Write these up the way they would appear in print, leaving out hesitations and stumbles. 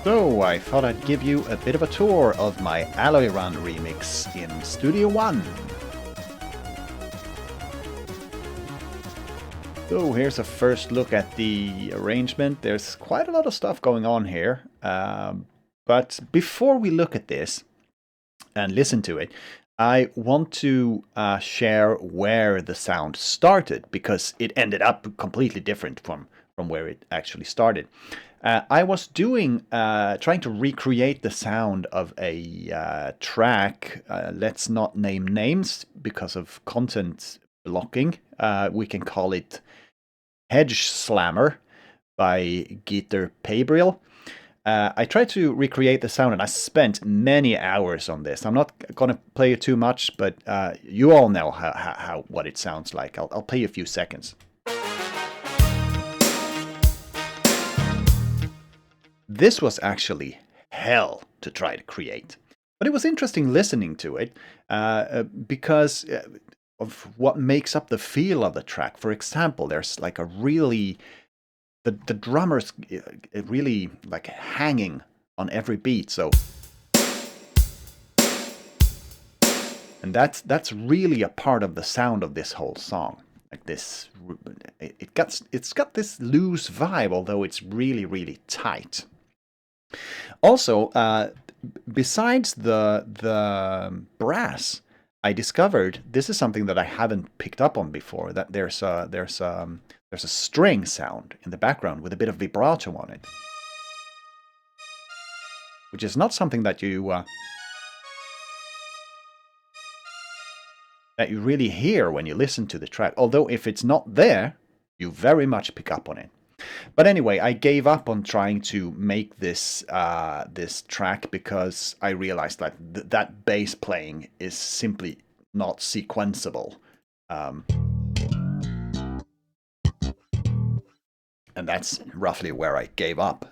So I thought I'd give you a bit of a tour of my Alloyrun remix in Studio One. So here's a first look at the arrangement. There's quite a lot of stuff going on here. But before we look at this and listen to it, I want to share where the sound started, because it ended up completely different from where it actually started. I was trying to recreate the sound of a track. Let's not name names because of content blocking. We can call it Hedge Slammer by Geeter Pabriel. I tried to recreate the sound, and I spent many hours on this. I'm not going to play it too much, but you all know what it sounds like. I'll play you a few seconds. This was actually hell to try to create, but it was interesting listening to it because of what makes up the feel of the track. For example, there's like a really the drummers really like hanging on every beat, so and that's really a part of the sound of this whole song. Like this, it's got this loose vibe, although it's really tight. Also, besides the brass, I discovered this is something that I haven't picked up on before. That there's a string sound in the background with a bit of vibrato on it, which is not something that you really hear when you listen to the track. Although if it's not there, you very much pick up on it. But anyway, I gave up on trying to make this this track because I realized that that bass playing is simply not sequenceable. And that's roughly where I gave up.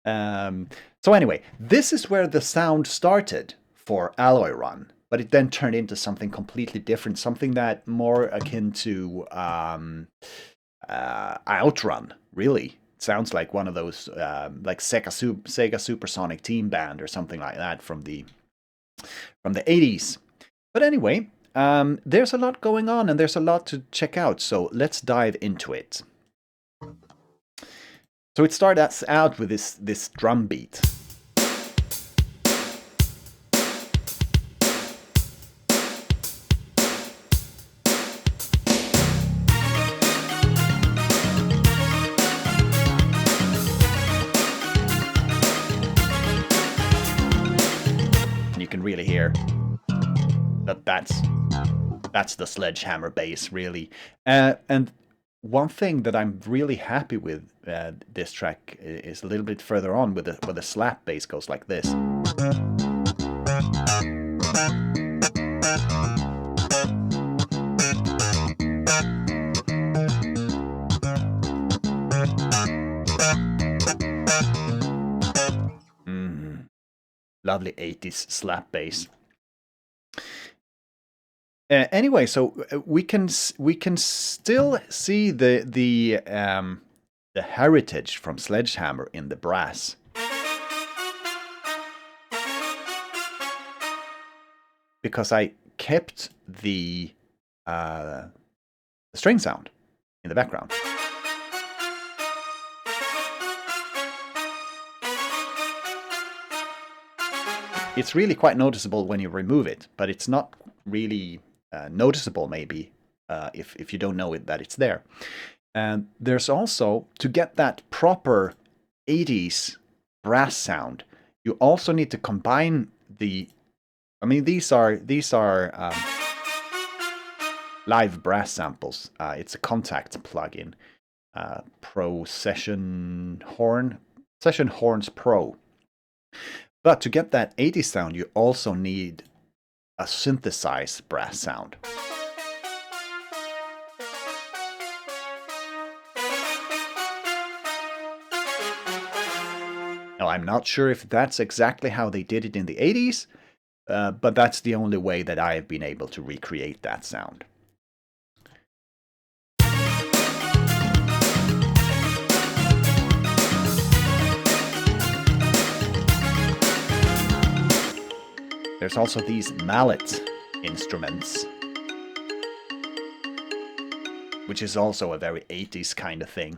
So anyway, this is where the sound started for Alloyrun, but it then turned into something completely different, something that more akin to Outrun, really. It sounds like one of those like Sega Supersonic Team Band or something like that from the 80s. But anyway, there's a lot going on and there's a lot to check out, so let's dive into it. So it starts out with this drum beat. Really hear that's the sledgehammer bass, really. And one thing that I'm really happy with this track is a little bit further on, where the slap bass goes like this. Lovely 80s slap bass. Anyway, so we can still see the heritage from Sledgehammer in the brass. Because I kept the string sound in the background. It's really quite noticeable when you remove it, but it's not really noticeable maybe if you don't know that it's there. And there's also, to get that proper 80s brass sound, you also need to combine these are live brass samples. It's a Contact plugin, Pro Session Horns Pro. But to get that 80s sound, you also need a synthesized brass sound. Now, I'm not sure if that's exactly how they did it in the 80s, but that's the only way that I have been able to recreate that sound. There's also these mallet instruments, which is also a very 80s kind of thing.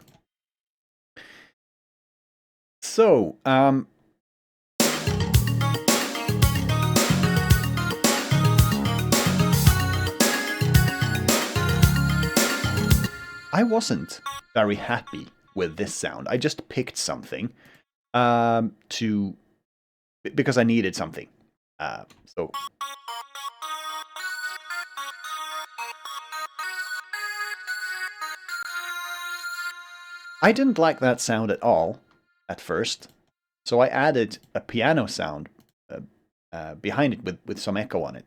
So, I wasn't very happy with this sound. I just picked something because I needed something. So I didn't like that sound at all at first, so I added a piano sound behind it with some echo on it.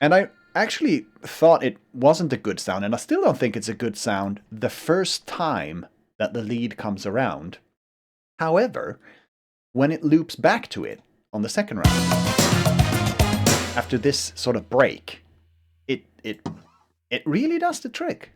And I actually thought it wasn't a good sound, and I still don't think it's a good sound the first time that the lead comes around. However, when it loops back to it on the second round, after this sort of break, it really does the trick.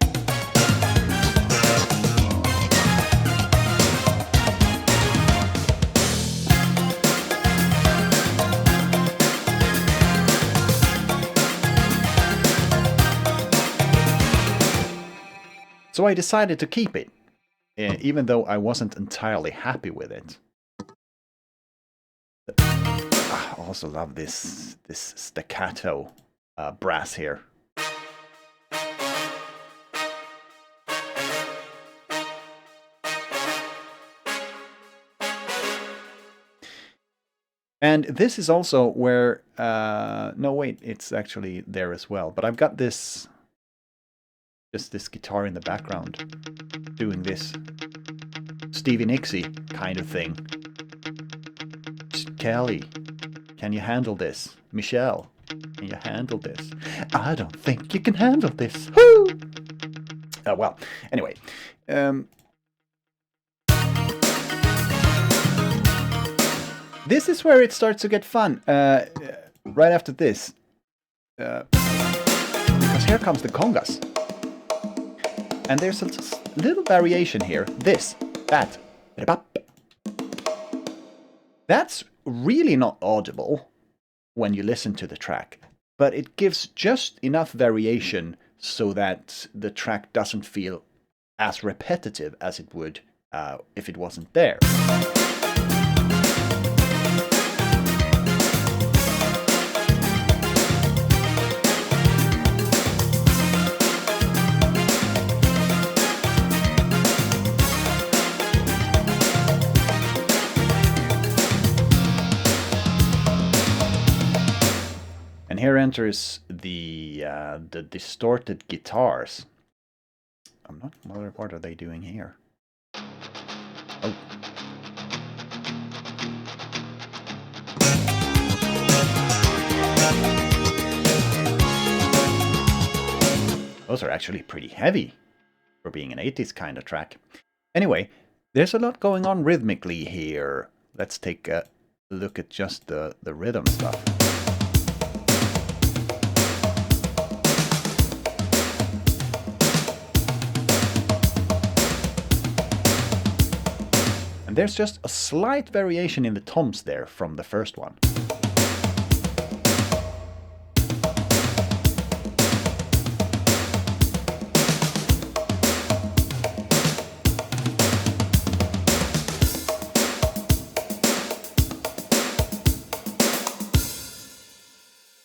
So I decided to keep it, even though I wasn't entirely happy with it. I also love this staccato brass here. And this is also where, no wait, it's actually there as well. But I've got this, just this guitar in the background, doing this Stevie Nicks-y kind of thing. Kelly, can you handle this? Michelle, can you handle this? I don't think you can handle this. Woo! Well, anyway. This is where it starts to get fun. Right after this. Because here comes the congas. And there's a little variation here. This, that, that's really not audible when you listen to the track, but it gives just enough variation so that the track doesn't feel as repetitive as it would if it wasn't there. Here enters the distorted guitars. I'm not. What are they doing here? Oh. Those are actually pretty heavy for being an 80s kind of track. Anyway, there's a lot going on rhythmically here. Let's take a look at just the rhythm stuff. And there's just a slight variation in the toms there from the first one.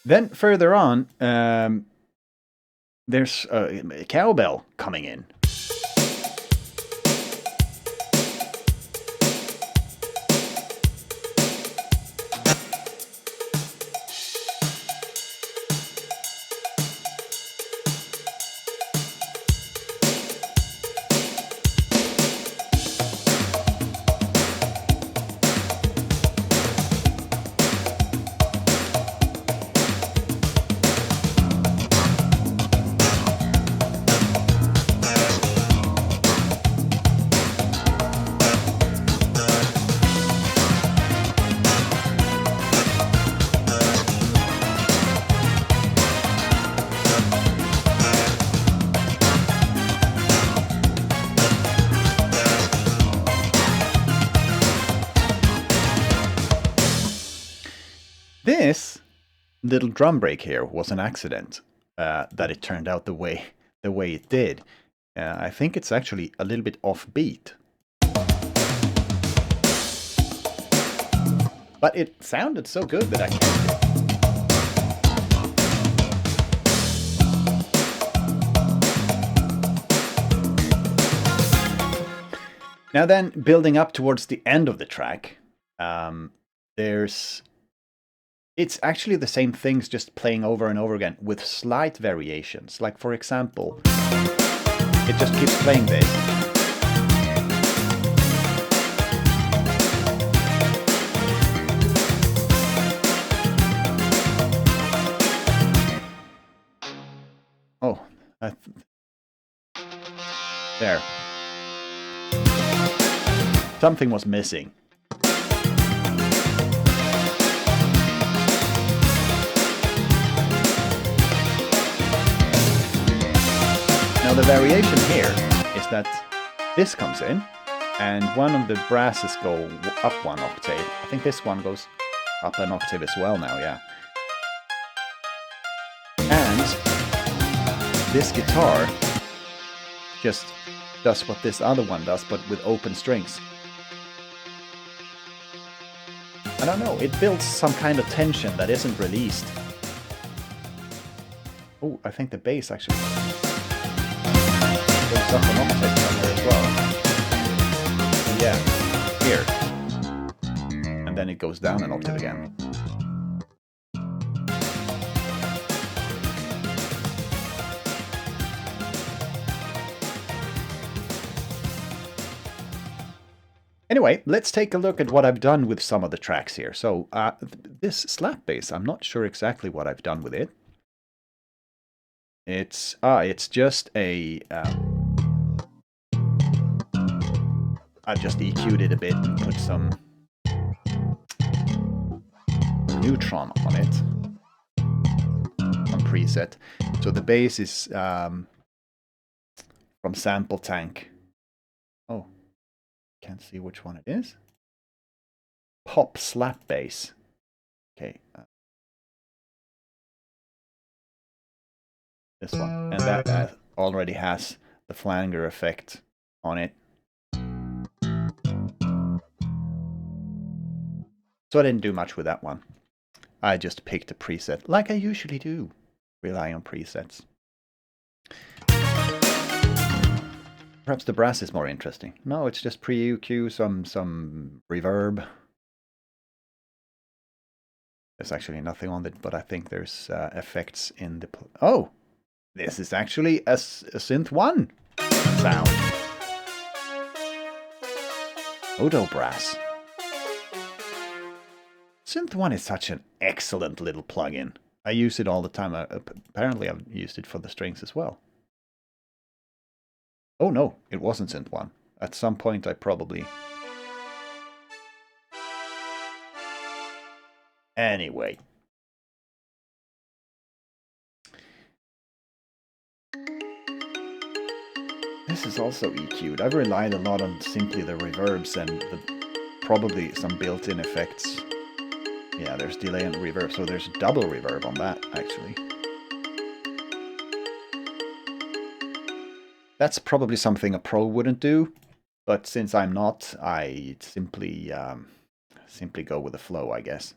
Then further on, there's a cowbell coming in. This little drum break here was an accident, that it turned out the way it did. I think it's actually a little bit offbeat. But it sounded so good that I kept it. Now then, building up towards the end of the track, it's actually the same things, just playing over and over again with slight variations. Like, for example, it just keeps playing this. Oh, there. Something was missing. Now the variation here is that this comes in, and one of the brasses go up 1 octave. I think this one goes up an octave as well now, yeah. And this guitar just does what this other one does, but with open strings. I don't know, it builds some kind of tension that isn't released. Oh, I think the bass actually goes up an octave somewhere as well. Yeah, here. And then it goes down an octave again. Anyway, let's take a look at what I've done with some of the tracks here. So this slap bass, I'm not sure exactly what I've done with it. It's just a... I've just EQ'd it a bit and put some neutron on it. Some preset. So the bass is from Sample Tank. Oh. Can't see which one it is. Pop slap bass. Okay. This one. And that already has the flanger effect on it. So I didn't do much with that one. I just picked a preset, like I usually do. Rely on presets. Perhaps the brass is more interesting. No, it's just pre-EQ, some reverb. There's actually nothing on it, but I think there's effects in the... Oh! This is actually a synth 1 sound. Odo brass. Synth 1 is such an excellent little plugin. I use it all the time. Apparently I've used it for the strings as well. Oh no, it wasn't synth 1. At some point I probably... Anyway. This is also EQ'd. I've relied a lot on simply the reverbs and probably some built-in effects. Yeah, there's delay and reverb, so there's double reverb on that, actually. That's probably something a pro wouldn't do, but since I'm not, I simply go with the flow, I guess.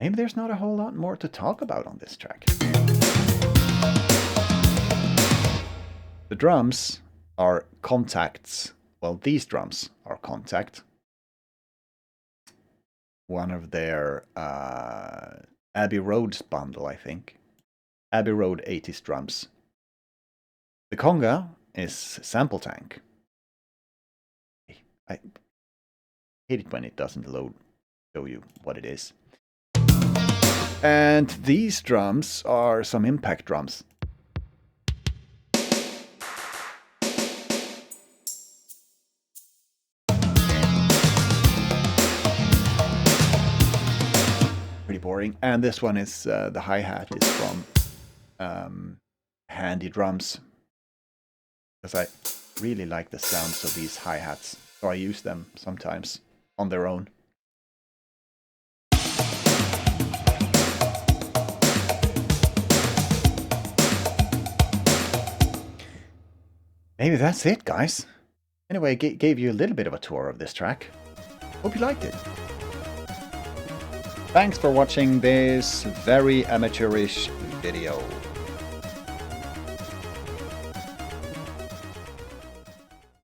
Maybe there's not a whole lot more to talk about on this track. The drums are contacts. Well, these drums are contact. One of their Abbey Road's bundle, I think. Abbey Road 80s drums. The conga is Sample Tank. I hate it when it doesn't show you what it is. And these drums are some impact drums. Pretty boring. And this one is the hi-hat is from Handy Drums. Because I really like the sounds of these hi-hats. So I use them sometimes on their own. maybe that's it, guys. Anyway, gave you a little bit of a tour of this track. Hope you liked it. Thanks for watching this very amateurish video.